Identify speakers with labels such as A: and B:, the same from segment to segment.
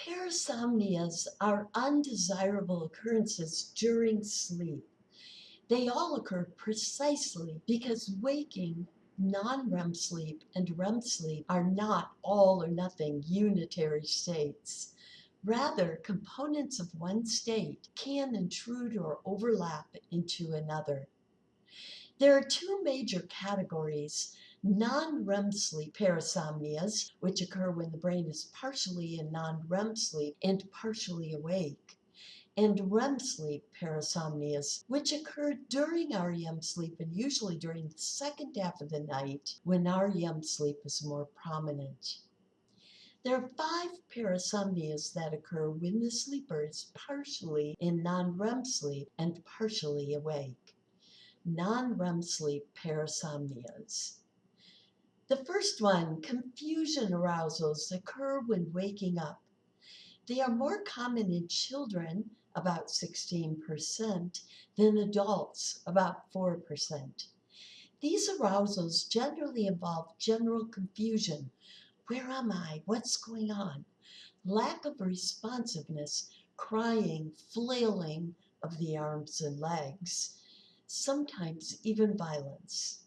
A: Parasomnias are undesirable occurrences during sleep. They all occur precisely because waking, non-REM sleep, and REM sleep are not all or nothing unitary states. Rather, components of one state can intrude or overlap into another. There are two major categories: non-REM sleep parasomnias, which occur when the brain is partially in non-REM sleep and partially awake, and REM sleep parasomnias, which occur during REM sleep and usually during the second half of the night when REM sleep is more prominent. There are 5 parasomnias that occur when the sleeper is partially in non-REM sleep and partially awake. Non-REM sleep parasomnias. The first one, confusion arousals, occur when waking up. They are more common in children, about 16%, than adults, about 4%. These arousals generally involve general confusion. Where am I? What's going on? Lack of responsiveness, crying, flailing of the arms and legs, sometimes even violence.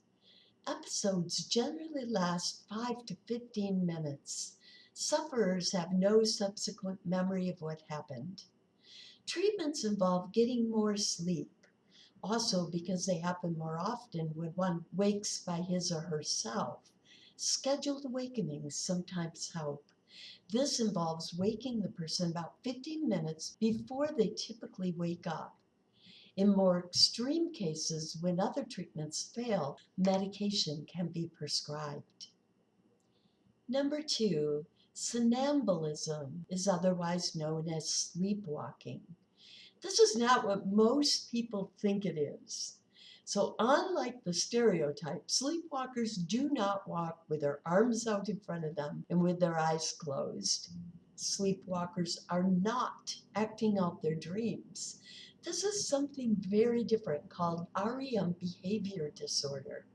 A: Episodes generally last 5 to 15 minutes. Sufferers have no subsequent memory of what happened. Treatments involve getting more sleep, also because they happen more often when one wakes by his or herself. Scheduled awakenings sometimes help. This involves waking the person about 15 minutes before they typically wake up. In more extreme cases, when other treatments fail, medication can be prescribed. Number 2, somnambulism is otherwise known as sleepwalking. This is not what most people think it is. So unlike the stereotype, sleepwalkers do not walk with their arms out in front of them and with their eyes closed. Sleepwalkers are not acting out their dreams. This is something very different called REM behavior disorder.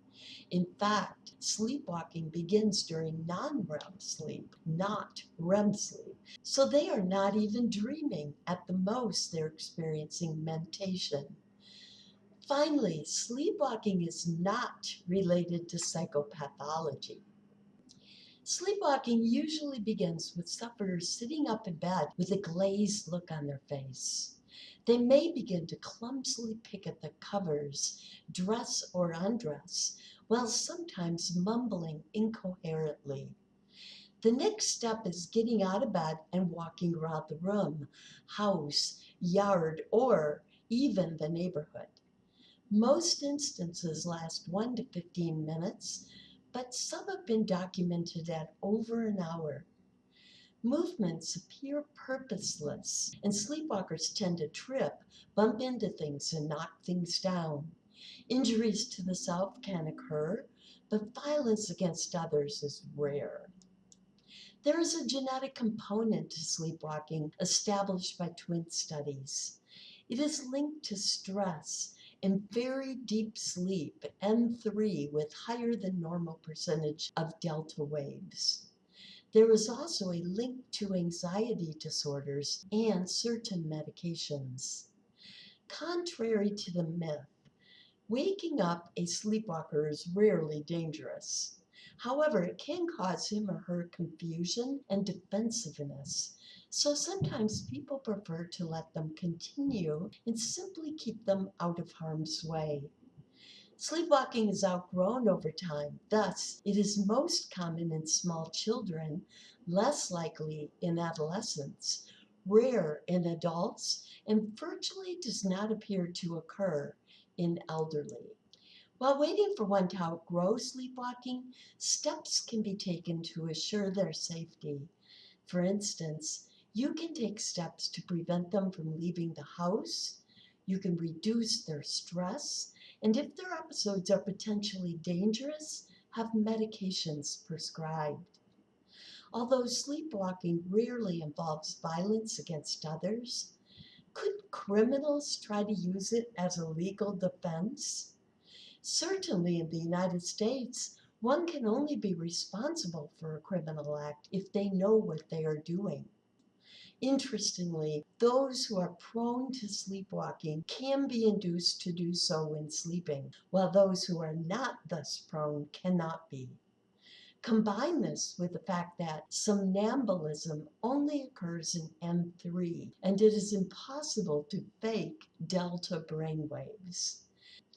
A: In fact, sleepwalking begins during non-REM sleep, not REM sleep. So they are not even dreaming. At the most, they're experiencing mentation. Finally, sleepwalking is not related to psychopathology. Sleepwalking usually begins with sufferers sitting up in bed with a glazed look on their face. They may begin to clumsily pick at the covers, dress or undress, while sometimes mumbling incoherently. The next step is getting out of bed and walking around the room, house, yard, or even the neighborhood. Most instances last 1 to 15 minutes, but some have been documented at over an hour. Movements appear purposeless, and sleepwalkers tend to trip, bump into things, and knock things down. Injuries to the self can occur, but violence against others is rare. There is a genetic component to sleepwalking established by twin studies. It is linked to stress and very deep sleep, M3, with higher than normal percentage of delta waves. There is also a link to anxiety disorders and certain medications. Contrary to the myth, waking up a sleepwalker is rarely dangerous. However, it can cause him or her confusion and defensiveness, so sometimes people prefer to let them continue and simply keep them out of harm's way. Sleepwalking is outgrown over time, thus it is most common in small children, less likely in adolescents, rare in adults, and virtually does not appear to occur in elderly. While waiting for one to outgrow sleepwalking, steps can be taken to assure their safety. For instance, you can take steps to prevent them from leaving the house. You can reduce their stress, and if their episodes are potentially dangerous, have medications prescribed. Although sleepwalking rarely involves violence against others, could criminals try to use it as a legal defense? Certainly in the United States, one can only be responsible for a criminal act if they know what they are doing. Interestingly, those who are prone to sleepwalking can be induced to do so when sleeping, while those who are not thus prone cannot be. Combine this with the fact that somnambulism only occurs in M3, and it is impossible to fake delta brainwaves.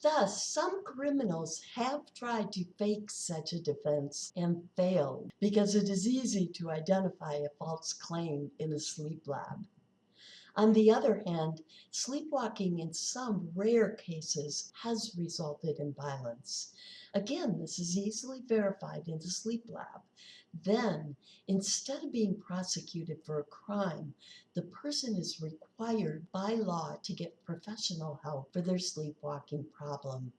A: Thus, some criminals have tried to fake such a defense and failed because it is easy to identify a false claim in a sleep lab. On the other hand, sleepwalking in some rare cases has resulted in violence. Again, this is easily verified in the sleep lab. Then, instead of being prosecuted for a crime, the person is required by law to get professional help for their sleepwalking problem.